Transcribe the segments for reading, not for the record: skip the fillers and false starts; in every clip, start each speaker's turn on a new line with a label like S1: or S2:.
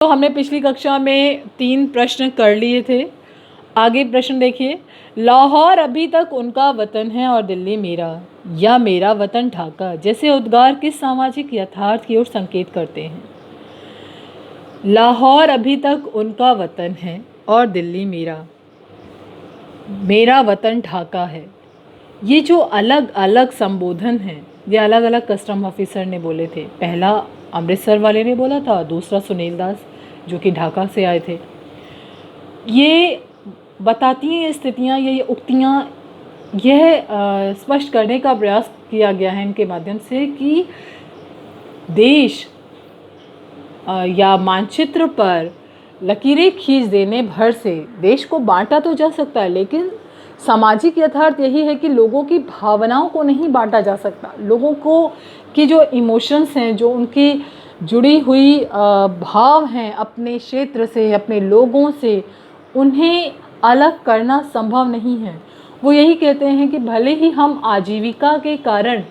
S1: तो हमने पिछली कक्षा में 3 प्रश्न कर लिए थे। आगे प्रश्न देखिए, लाहौर अभी तक उनका वतन है और दिल्ली मेरा, या मेरा वतन ढाका जैसे उद्गार किस सामाजिक यथार्थ की ओर संकेत करते हैं। लाहौर अभी तक उनका वतन है और दिल्ली मेरा, मेरा वतन ढाका है। ये जो अलग अलग संबोधन हैं, ये अलग अलग कस्टम ऑफिसर ने बोले थे। पहला अमृतसर वाले ने बोला था, दूसरा सुनील दास जो कि ढाका से आए थे। ये बताती हैं स्थितियाँ, ये उक्तियाँ, यह स्पष्ट करने का प्रयास किया गया है इनके माध्यम से कि देश या मानचित्र पर लकीरें खींच देने भर से देश को बांटा तो जा सकता है, लेकिन सामाजिक यथार्थ यही है कि लोगों की भावनाओं को नहीं बांटा जा सकता। लोगों को की जो इमोशंस हैं, जो उनकी जुड़ी हुई भाव हैं अपने क्षेत्र से, अपने लोगों से, उन्हें अलग करना संभव नहीं है। वो यही कहते हैं कि भले ही हम आजीविका के कारण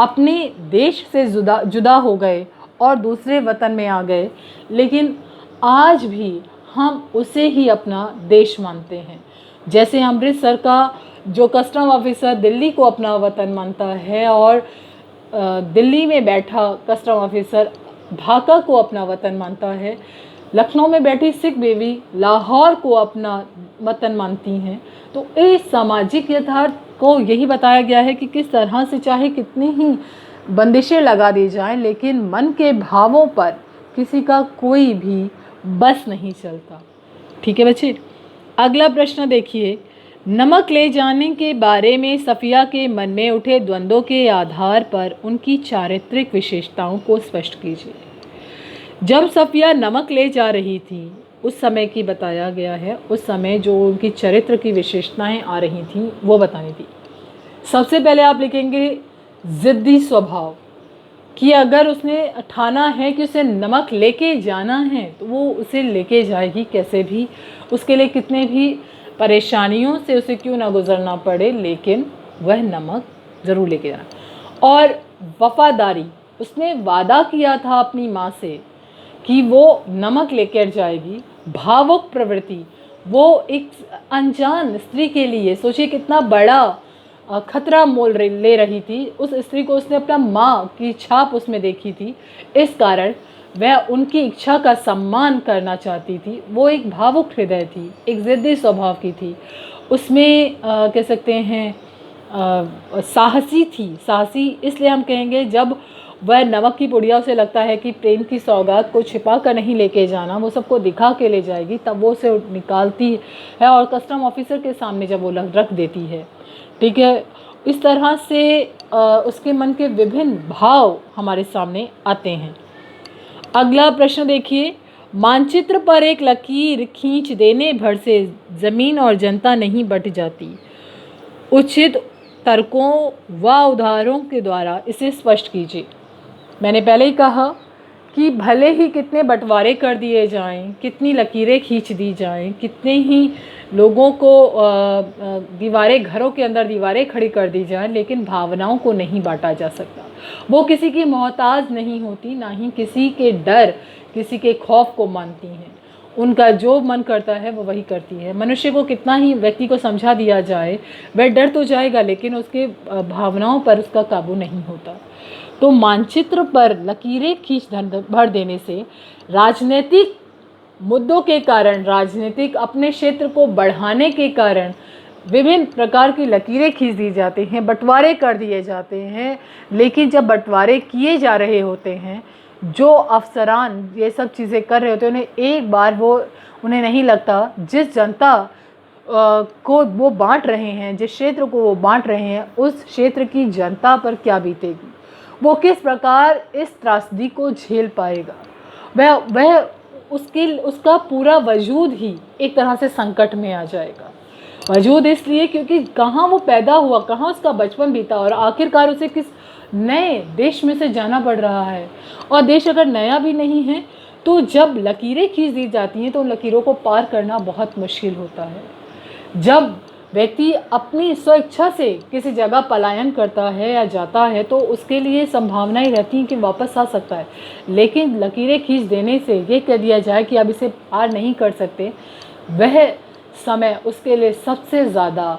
S1: अपने देश से जुदा हो गए और दूसरे वतन में आ गए, लेकिन आज भी हम उसे ही अपना देश मानते हैं। जैसे अमृतसर का जो कस्टम ऑफिसर दिल्ली को अपना वतन मानता है और दिल्ली में बैठा कस्टम ऑफिसर ढाका को अपना वतन मानता है, लखनऊ में बैठी सिख बेबी लाहौर को अपना वतन मानती हैं। तो इस सामाजिक यथार्थ को यही बताया गया है कि किस तरह से चाहे कितनी ही बंदिशें लगा दी जाएं, लेकिन मन के भावों पर किसी का कोई भी बस नहीं चलता। ठीक है बच्चे, अगला प्रश्न देखिए, नमक ले जाने के बारे में सफ़िया के मन में उठे द्वंद्वों के आधार पर उनकी चारित्रिक विशेषताओं को स्पष्ट कीजिए। जब सफ़िया नमक ले जा रही थी उस समय की बताया गया है, उस समय जो उनकी चरित्र की विशेषताएं आ रही थी वो बतानी थी। सबसे पहले आप लिखेंगे ज़िद्दी स्वभाव, कि अगर उसने ठाना है कि उसे नमक लेके जाना है तो वो उसे लेके जाएगी कैसे भी, उसके लिए कितने भी परेशानियों से उसे क्यों ना गुजरना पड़े, लेकिन वह नमक ज़रूर लेके जाना। और वफादारी, उसने वादा किया था अपनी माँ से कि वो नमक लेकर जाएगी। भावुक प्रवृत्ति, वो एक अनजान स्त्री के लिए सोचिए कितना बड़ा खतरा मोल ले रही थी। उस स्त्री को उसने अपना माँ की छाप उसमें देखी थी, इस कारण वह उनकी इच्छा का सम्मान करना चाहती थी। वो एक भावुक हृदय थी, एक ज़िद्दी स्वभाव की थी। उसमें कह सकते हैं साहसी थी। साहसी इसलिए हम कहेंगे जब वह नमक की पुड़िया से लगता है कि प्रेम की सौगात को छिपा कर नहीं लेके जाना, वो सबको दिखा के ले जाएगी, तब वो उसे निकालती है और कस्टम ऑफिसर के सामने जब वो रख देती है। ठीक है, इस तरह से उसके मन के विभिन्न भाव हमारे सामने आते हैं। अगला प्रश्न देखिए, मानचित्र पर एक लकीर खींच देने भर से ज़मीन और जनता नहीं बट जाती। उचित तर्कों व उदाहरणों के द्वारा इसे स्पष्ट कीजिए। मैंने पहले ही कहा कि भले ही कितने बंटवारे कर दिए जाएं, कितनी लकीरें खींच दी जाएं, कितने ही लोगों को दीवारें, घरों के अंदर दीवारें खड़ी कर दी जाएं, लेकिन भावनाओं को नहीं बांटा जा सकता। वो किसी की मोहताज नहीं होती, ना ही किसी के डर, किसी के खौफ को मानती हैं। उनका जो मन करता है वो वही करती है। मनुष्य को कितना ही व्यक्ति को समझा दिया जाए, वह डर तो जाएगा, लेकिन उसके भावनाओं पर उसका काबू नहीं होता। तो मानचित्र पर लकीरें खींच भर देने से राजनीतिक मुद्दों के कारण, राजनीतिक अपने क्षेत्र को बढ़ाने के कारण विभिन्न प्रकार की लकीरें खींच दी जाती हैं, बंटवारे कर दिए जाते हैं। लेकिन जब बंटवारे किए जा रहे होते हैं, जो अफसरान ये सब चीज़ें कर रहे होते हैं, उन्हें एक बार उन्हें नहीं लगता जिस जनता को वो बांट रहे हैं, जिस क्षेत्र को वो बांट रहे हैं, उस क्षेत्र की जनता पर क्या बीतेगी, वो किस प्रकार इस त्रासदी को झेल पाएगा। वह उसका पूरा वजूद ही एक तरह से संकट में आ जाएगा। वजूद इसलिए क्योंकि कहाँ वो पैदा हुआ, कहाँ उसका बचपन बीता, और आखिरकार उसे किस नए देश में से जाना पड़ रहा है। और देश अगर नया भी नहीं है तो जब लकीरें खींच दी जाती हैं तो उन लकीरों को पार करना बहुत मुश्किल होता है। जब व्यक्ति अपनी स्वेच्छा से किसी जगह पलायन करता है या जाता है तो उसके लिए संभावनाएं रहती हैं कि वापस आ सकता है, लेकिन लकीरें खींच देने से ये कह दिया जाए कि अब इसे पार नहीं कर सकते, वह समय उसके लिए सबसे ज़्यादा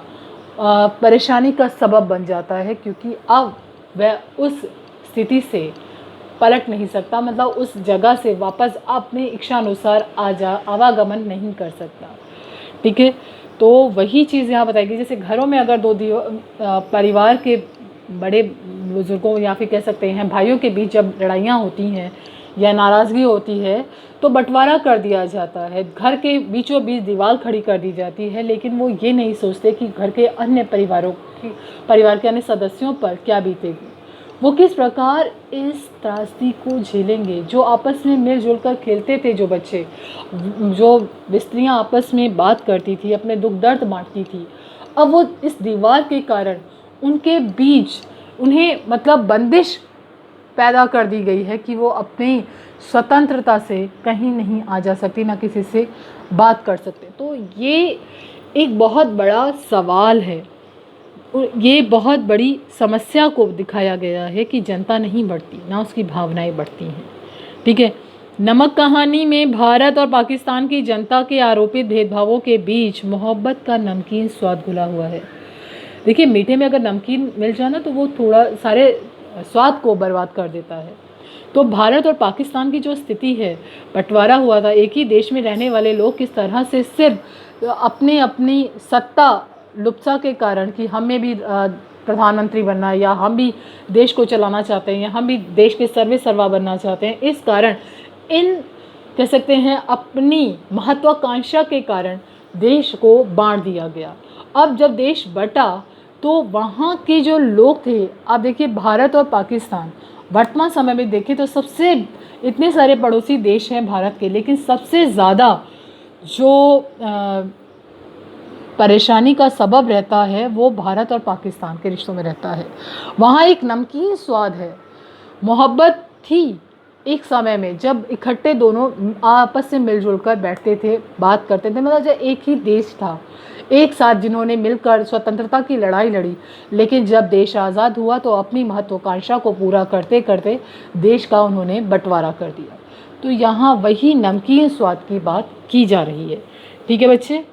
S1: परेशानी का सबब बन जाता है, क्योंकि अब वह उस स्थिति से पलट नहीं सकता, मतलब उस जगह से वापस अपनी इच्छा अनुसार आवागमन नहीं कर सकता। ठीक है, तो वही चीज़ यहाँ बताएगी। जैसे घरों में अगर परिवार के बड़े बुजुर्गों या फिर कह सकते हैं भाइयों के बीच जब लड़ाइयाँ होती हैं या नाराज़गी होती है तो बंटवारा कर दिया जाता है, घर के बीचों बीच दीवार खड़ी कर दी जाती है, लेकिन वो ये नहीं सोचते कि घर के अन्य परिवार के अन्य सदस्यों पर क्या बीतेगी, वो किस प्रकार इस त्रासदी को झेलेंगे। जो आपस में मिलजुल कर खेलते थे, जो बच्चे, जो स्त्रियाँ आपस में बात करती थी, अपने दुख दर्द बांटती थी, अब वो इस दीवार के कारण उनके बीच उन्हें मतलब बंदिश पैदा कर दी गई है कि वो अपनी स्वतंत्रता से कहीं नहीं आ जा सकती, ना किसी से बात कर सकते। तो ये एक बहुत बड़ा सवाल है, ये बहुत बड़ी समस्या को दिखाया गया है कि जनता नहीं बढ़ती, ना उसकी भावनाएं बढ़ती हैं। ठीक है, नमक कहानी में भारत और पाकिस्तान की जनता के आरोपित भेदभावों के बीच मोहब्बत का नमकीन स्वाद घुला हुआ है। देखिए, मीठे में अगर नमकीन मिल जाए ना तो वो थोड़ा सारे स्वाद को बर्बाद कर देता है। तो भारत और पाकिस्तान की जो स्थिति है, बंटवारा हुआ था, एक ही देश में रहने वाले लोग किस तरह से सिर्फ अपनी सत्ता लुप्सा के कारण कि हमें भी प्रधानमंत्री बनना है या हम भी देश को चलाना चाहते हैं या हम भी देश के सर्वे सर्वा बनना चाहते हैं, इस कारण इन कह सकते हैं अपनी महत्वाकांक्षा के कारण देश को बांट दिया गया। अब जब देश बटा तो वहाँ के जो लोग थे, आप देखिए भारत और पाकिस्तान वर्तमान समय में देखें तो सबसे इतने सारे पड़ोसी देश हैं भारत के, लेकिन सबसे ज़्यादा जो परेशानी का सबब रहता है वो भारत और पाकिस्तान के रिश्तों में रहता है। वहाँ एक नमकीन स्वाद है, मोहब्बत थी एक समय में जब इकट्ठे दोनों आपस से मिलजुल कर बैठते थे, बात करते थे, मतलब जब एक ही देश था, एक साथ जिन्होंने मिलकर स्वतंत्रता की लड़ाई लड़ी, लेकिन जब देश आज़ाद हुआ तो अपनी महत्वाकांक्षा को पूरा करते करते देश का उन्होंने बंटवारा कर दिया। तो यहाँ वही नमकीन स्वाद की बात की जा रही है। ठीक है बच्चे।